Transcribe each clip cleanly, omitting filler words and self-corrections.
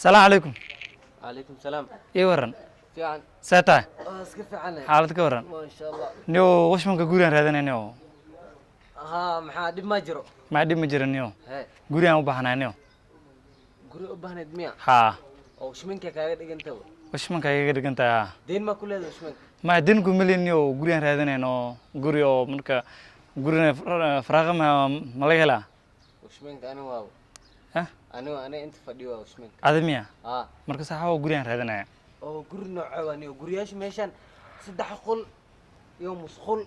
السلام عليكم. عليكم السلام. ايه ورن في عن ساتا اسكف عنه حالتك ورن ما شاء الله. نيو وش منك غوريان رادنينيو ها maxaa dib ma jiro ما دي مجرنيو he غوريان u baahnaaneyo guri u baahneed miya ha oo shminka kaaga dhiganta وش منك iga dhiganta deen ma ku leedahay shminka ما dinku miliniyo غوريان raadanayno guriyo marka gurina faraaqa ma laga helaa shminka aniga waa ha aniga inta fadhiyo waa shminka adamiya ha marka saxaabo guriyaan raadanaya oo guri nooca waa aniga guriyaasha meeshan saddex qol iyo musqul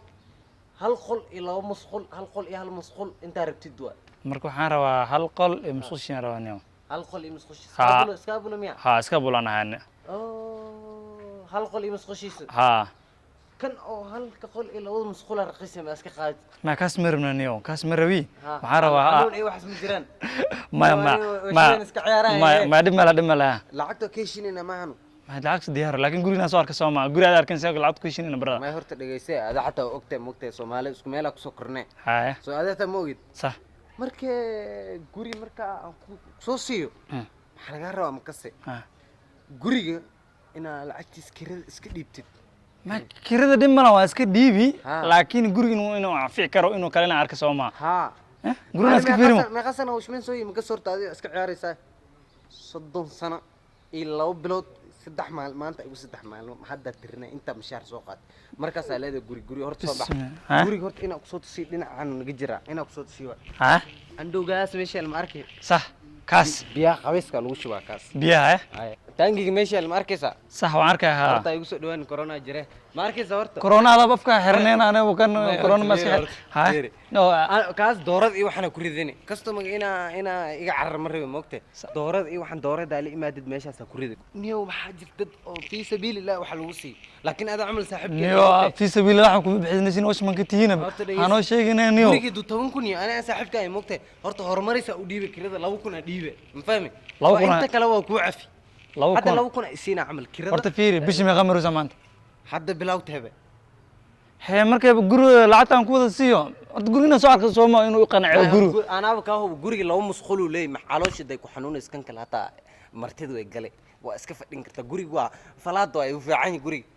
hal qol iyo laba musqul hal qol iyo hal musqul inta rabtid waa marka waxaan rabaa hal qol iyo musqushiin rabaaniyo hal qol iyo musqul Ha. iskaabula miya ha iska bulanahay oo hal qol iyo musqushiisa ha kan oo halka qol iyo labada musqul raqiisa ma iska qaad ما كاس مرمنيو كاس مروي ها waxaan rabaa hanuun iyo wax isma jiraan ما iska ciyaaraan ما dhimala lacagta ka heshinina maahan ما lacag diyaar laakiin guriga soo arka Soomaa guriga aad arkan saga lacag ku heshinina barada ma horta dhageysay ada xataa ogtay Soomaali isku meel ku soo kornay haa soo adeeta ma ogid صح markee guri marka aan ku soo siiyo waxa laga rabaa makase ha guriga ina lacagtiis kirada iska dhiibtid ma kirada dhimala waa iska dhiibi Ha. laakiin guriga inuu anfici karo inuu kalena arka Soomaa ha guriga iska fiirimo ma qasana washmin soo yimid ka soo taadi iska ciyaaraysaa 30 sano iyo 2 bilood 3 maal maanta igu 3 maalmo hadda tirnay inta mishaar soo qaad markaas ay leedahay guri horta soo bax Ha. guriga horta ina ku soo tusii dhinacan naga jira ina ku soo tusii ha andowgaas meesha ma arkay صح kaas biyaha qabayska lagu shubaa kaas biyaha ay taangiga meesha ma arkaysa صح waan arkaa ha horta igu soo dhawaan corona jire ma arkaysa horta corona ada afka xirneen anagu kan corona ma iska ha no kaas doorad iyo waxana ku ridani customer ina iga carar ma rabo moogtay doorad iyo waxan doorada la imaadid meeshaas ku riday niyo waxa jirta oo fi sabilillah waxa lagu sii laakiin ada amal saaxibkii niyo fi sabilillah waxaan ku bixinaysin wash man ka tihiin hanoo sheegnay niyo gurigi du 10 kun ana saaxibkay moogtay horta horumaraysa u dhiibay kirada 2 kun dhiibay ma fahmi 2 kun inta kale waa ku cafi hadda 2 kun isiina amal kirada horta fiiri bishi ma qamaru zamaanta hadda bilaw tahay hee markay guri lacagtan ku wada siiyo horta gurigina soo arka Soomaa inuu qanaco guri anaaba ka hub guriga laba musqul uu leeyahay calooshiday ku xanuunaysan kan kale hata martidu ay galay waa iska fadhin kartaa guriga waa falaado ay u fiican guriga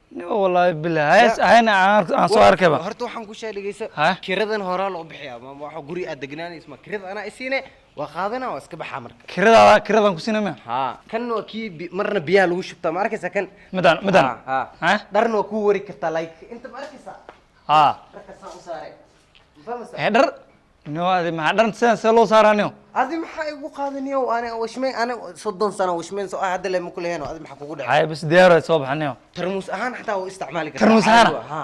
wallahi billahi ayna aan soo arkayba horta waxaan ku sheegaysa Ha? kiradan hore loo bixiyaa ma waxa guri aad degnaanayso ma kirada ana isiine waa qaadana waa iska baxaa marka kiradan ku siinama ha kan waa kii marna biyaha lagu shubtaa ma arkaysa kan madan ha darna waa ku wari kartaa like inta ma arkaysa ha marka saan u saaray fahmaysa dhar no adi ma dhar saan loo saaranayo adi maxaa igu qaadaniyo ana washmeen ana 30 sano washmeen soo hadda le ma ku leeyno adi maxaa kugu dhacay hay bas diyaar soo baxanayo tarmuus ahaan xataa oo isticmaali kartaa tarmuus ahaan? ha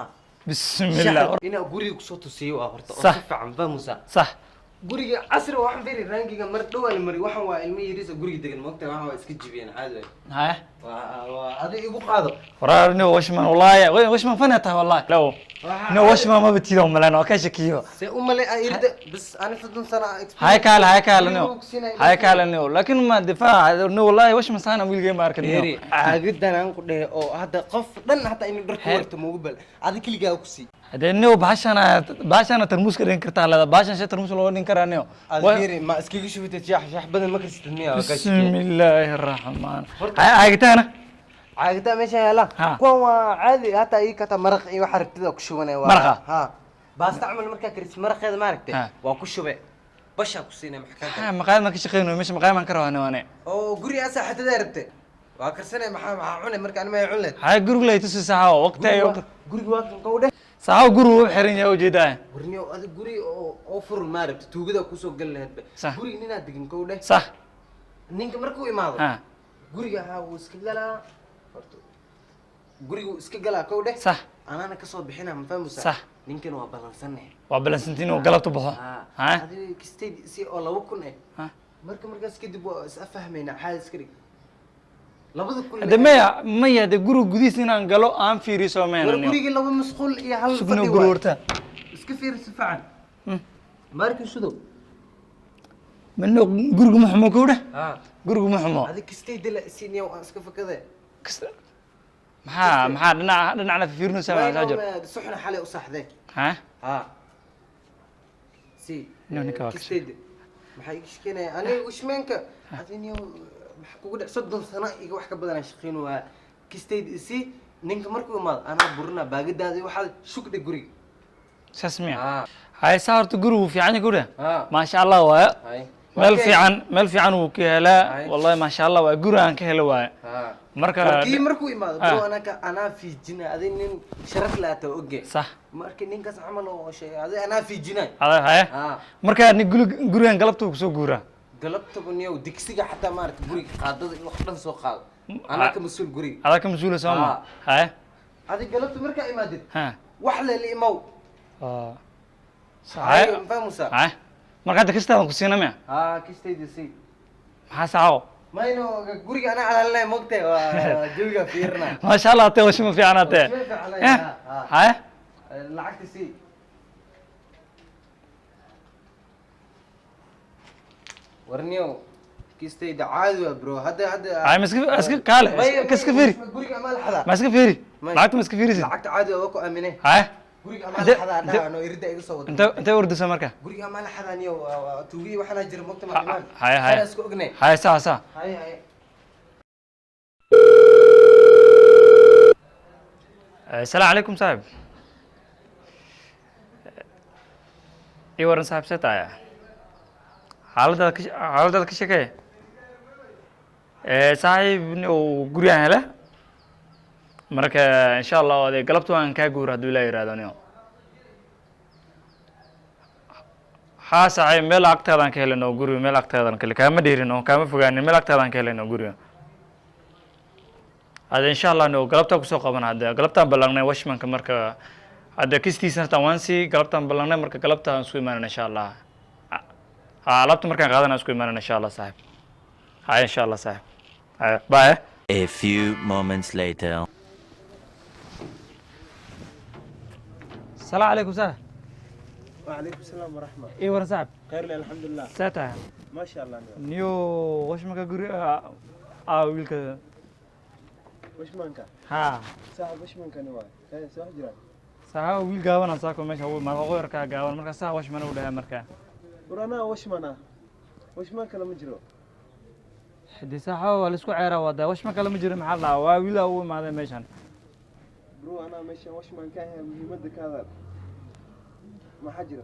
bismillah ina guriga ku soo tusiyo waa horta oo Sax. si fiican fahmusa صح guriga casri waxaan fiiri rangiga mar dhawaan mari waxaan waa ilmo yariis guriga degan moogta waxaan waa iska jibiyeen caadi ها waa adi igu qaado ورا نو وشمان والله وشمان فنتها والله لو نو وشمان ما بتيلو ملنا كاشكيو se u male ayirda bas ana 30 sano هاي كال نو هاي كال نو لكن ما دفاع نو والله وشمان سانا ويل جيم ماركت yari caagidan aan ku dhahay oo hadda qof dhan hataa in dharku warto ma ugu bal adi kaligaa ku sii هذا نو باشانا ترموس كدين كرتا هذا باشان شي ترموس لو دين كرانيو adi ma iskaga shubitay shax badan ma kasitid miyaa بسم الله الرحمن هاي تانا caagita meesha yaala Ha. kuwan waa caadi hataa ii kata maraq iyo waxa rabtida ku shubanay waa Maraqa? ha baasta amal markaa karis maraqeeda ma aragtay Ha. waa ku shubay basha ku siinay maxkaanka ها مقال ما كشقينو مش مقال ما كرهنا انا oo guri asa xatada rabtay waa karsanay maxaa cunay markaa anima ay cunleed هاي غرغ لا يتسي ساعه وقت guriga waa kan qowde ساعه غرغ خيرين يا وجيدا gurniyo adi guri oo furun ma rabtay tuugada ku soo gal lahayd Sax. guriga nina degin qowde صح ninka markuu imaado ها guriga ha uu iska galaa horta guriga uu iska galaa qowde صح anana ka soo bixina ma fahmusa Sax. ninkan waa balansanay وبلنسنتين وقلبت بخو ها هذه كستيد سي او لو كنا ها markaas kadib waa is afahmayna xaal iska dhig labada kulli هذا ما هذا غرو غديس inaan galo aan fiiriso war meenan guriga laba masquul iyo hal shubno fadhi gururta iska fiirsi fiican markii sudo منو غرغ محمو كوده ha غرغ محمو hadi kastay dila siniyo aan iska fakade maxaa dhinacna fiirino sama saajir suxna xalay u saxday ha ha si No, ninka waa kastay maxay ishkeenay aniga ushmeenka adiniyo maxaa kugu dhic 30 sano iga wax ka badan shaqeyn waa kistayda isi ninka markuu imaado anaa burna baagadaada iyo waxaad shugdhe guriga ساسمية ها هاي صارت جرو في عني كده ها ما شاء الله واي هاي مال في عن وكهلا هاي. والله ما شاء الله واي جرو عن كهلا واي ها مركا markii markuu imaado bro anaa fiijina adin nin sharaf la ta oge صح markii ninkaas camal oo shay adin anaa fiijinay هذا هاي ها مركا جرو عن قلبته كسو جورا galabta buniyow digsiga xataa maaragtay guriga qaadada iyo wax dhan soo qaado anaa ka mas'uul guriga هذا كم مسؤول سوما هاي adi galabta markaa imaadid ها wax le la imaw صح هاي fahmusa هاي مركا دكستا كسينا ميا ها kistayda si حاسعو mayno guriga anaa calaalinay mogtay waa jawiga fiirna ما شاء الله تي وش ما في عنا تي هاي lacagta si warniyow kistayda caadi waa bro hadda هاي مسك كاله كسك فيري guriga amaa la xadaa ما اسك فيري لعقت مسك فيري lacagta caadi waa ku aaminay هاي guriga amaa la xadaa dhaano irida iga soo wada انت ورد سمركا guriga amaa la xadaa niyow tuugi waxana jira mogta maclumaan هاي isku ognay هاي سا hay hay السلام عليكم صاحب اي ورن صاحب ستا حالدا كشكه صاحب oo guriga hele marka insha Allah wada galabtu aan ka guur haduu la yiraahdo ha صاحب meel agtaadan ka helno guriga meel agtaadan kale kama dheerino kama fogaanin meel agtaadan ka helno guriga هذا إن شاء الله إنه قلبتها كسوق قبنا هذا قلبتها بلغنا وش من كمركا هذا كيستي سنة وانسي قلبتها بلغنا مركا قلبتها نسوي معنا إن شاء الله قلبت مركا غادنا نسوي معنا إن شاء الله صاحب هاي إن شاء الله صاحب هاي باي A few moments later. السلام عليكم صاحب وعليكم السلام ورحمة. إيه ورا صاحب خير لله الحمد لله. ساتا ما شاء الله نعم. نيو وش مكا قري ويلك وش مانكا؟ ها صاحب وش مانكا نواي؟ هاي سواء جرا. ساها ويل قاوانا ساكو ماشي هو ما غير كا قاوان مركا ساها وش منو ده مركا ورانا وش مانا؟ وش مانكا لما جرو؟ حدي ساحة ولا اسكو عيرة ودا وش مكا لما جري محل ويلا هو ما هذا ماشان برو أنا ماشي وش مانكا هي مهمة هذا. ما حجرة.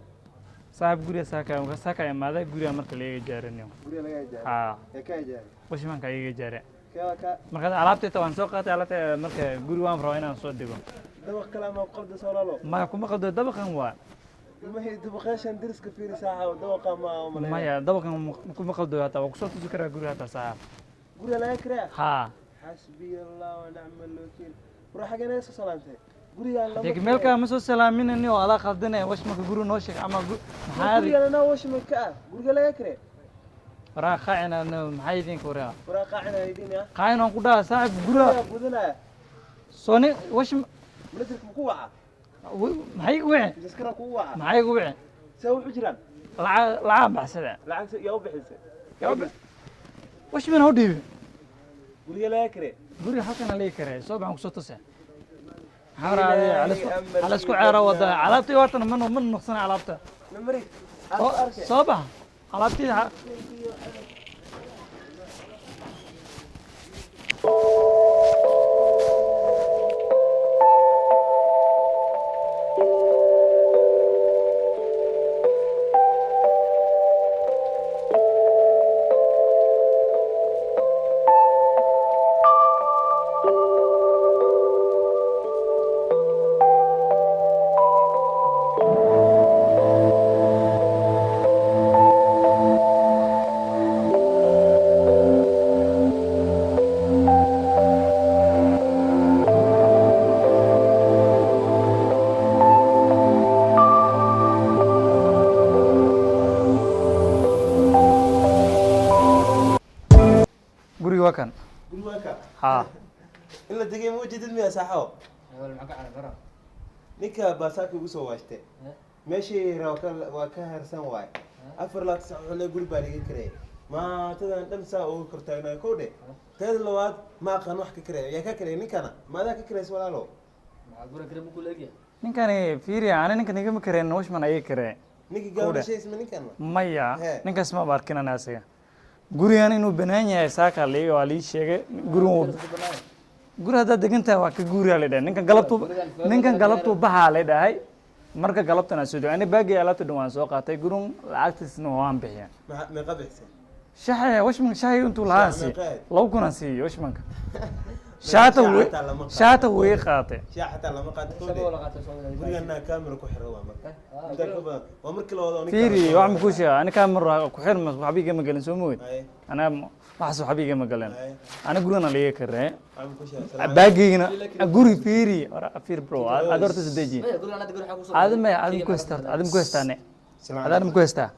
صاحب قرية ساكا ساكا ما هذا قرية مركا ليه جارنيو قولي لا جاي. ها يا كاي جاي. وش من كاي جاري كا كا. مركا علاقتي طبعا سوقاتي على مركا قرية وان فروينا صوت ديكم دبق كلام قبض سولالو. ما يكون قد دبقا هو ما هي دبقاش ندرس كفير ساعة ودبق ما. ما هي دبقا مكون قد هذا وقصوت ذكر قرية هذا صاحب قولي لا يكره. ها حسبي الله ونعم الوكيل. وراح حاجة ناس سلامته. قولي الله. ديك ملكا مسو سلامين اني ولا خدنا وش مك قرو نوشك اما محاري قولي أنا وش مكة. قولي لا يكره. را خاينا انه محايدين كوريا وراح قاعنا هيدين يا. خاينا كودا صاحب قرا بدنا. سوني وش ملتك مكوعة. محي وين تذكرها كوعة. محي وين سوي حجران. لعاب بحسده لعنت يا وبحسه. يا وش من هودي قولي لا يكره. قولي حقنا لي كره صوب عن كسوت تسع حارة على اسكو عيرة ودا علابتي واتنا من نقصنا علابته نمري. صوبها علابتي قولي وكان قول ماكا. ها إلا دقيقة موجود المياه صحوا. wal maga ala bara نيكا باساكي وسوا واشته. ماشي وكهر سنواي. أفر لا تسمع ولا يقول بالي كريه. ما تدري أنت مسا أو كرتاينا كودي. تدري اللواد ما كان وحكي كريه. يا كريه نيكانا. ما ذاك كريه ولا لو. magura kare muku leeyahay ninkani fiiri ani ninkan igama kareen wish man ayay karee نيكي قال شيء اسمه نيكانا. maya He. ninkaas ma barkin ana asiga gurigan inuu banaan yahay saaka liiga waa lii sheegay guri haddaad degantahay waa ka guuriyaa la dhahay ninkan galabtu baxaa la dhahay marka galabtana soo dego ani baagii alaabta dhan waan soo qaatay gurin lacagtiisna waan bixiyaa meeqa bixisay shaxay washman shaxay intuu lahaa si lagu kuna si washmanka shaata way qaatay شاي حتى لما قعدت تقول قلنا كاميرا كحرة انت كبا ومركل وضع فيري وعم كوشا انا كاميرا كحر ما صحابي ما قالن سموي انا ما صحابي ما قالن انا قلنا ليه كره عم كوشا باقينا غوري فيري فير برو ادورت سدجي هذا ما هذا كوستانه هذا كوستا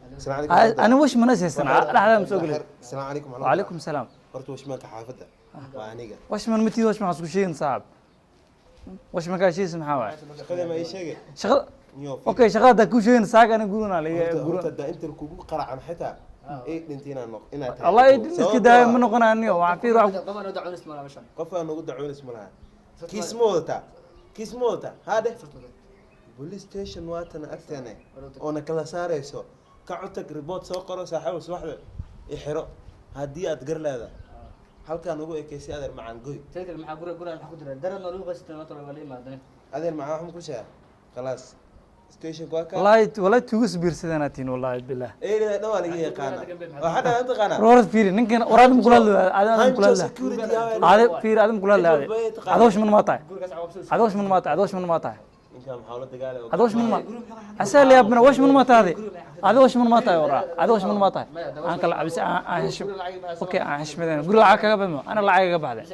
انا وش من اساسا هذا مسوق السلام عليكم وعليكم السلام قلت وش ما كحافظه وانيقه وش من متي وش ما اسكو شيء صعب وش ما كان شيء اسمها شغله ما اي شيء شغل اوكي شغال دا كل شيء ساق انا يقولون علي انت الكوكو قرع عن حتى ايه دنتينا نق الله يدرس كده من قناني وعفي روح قف انا قد عون اسمها كيس موتا هذا بوليس ستيشن واتنا اكتنا انا كلا ساريسو كعتك ريبوت سو قرو صاحب صباحده يحرو هدي ادقر لهذا halkaan ugu ekeysay adeer macaan goy teedal maxaa guriga waxa ku jira daran oo lagu qastay maanta wala imaadeen adeer macaan waxaan ku sheegay خلاص ستيشن كواكا والله توس بيرسدنا تين والله بالله ايه ده ولا يقانا وحدا انت قانا رورد فيري نكن وراد مقول هذا مقول هذا فيري هذا مقول هذا وش من مطعم هذا وش من مطعم هذا وش من مطعم ان شاء الله محاولة دقالة هذا وش من مطعم اسال يا ابني وش من مطعم هذا وش من مطعم ورا هذا وش من مطعم انا كلا بس اوكي احشمدين قول لعك قبل انا لعك بعد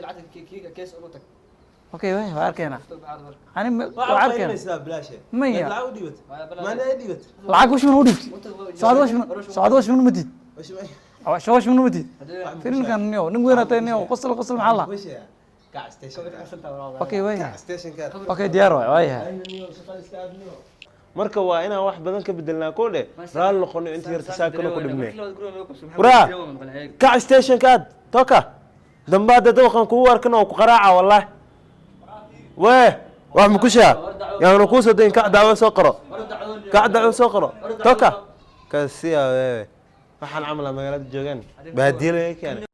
اوكي وين واركينا انا واركينا ما هي ما انا ديبت لعك وش من وديت سعد وش من مدي وش من مدي فين كان نيو نقول نيو قصل محله كاع ستيشن اوكي وين ستيشن كار اوكي ديار واي marka waa inaan wax badan ka bedelnaa koodhe raal noqono intii yarta saakano ku dhibnay waraa kac station kaad toka dambaada dawqan kugu arkan oo ku qaraaca wallahi wee wax ma ku shaa yaanu ku soo deyn kac daawo soo qoro toka kasi waxaan amala magaalada joogan baadiyay keenay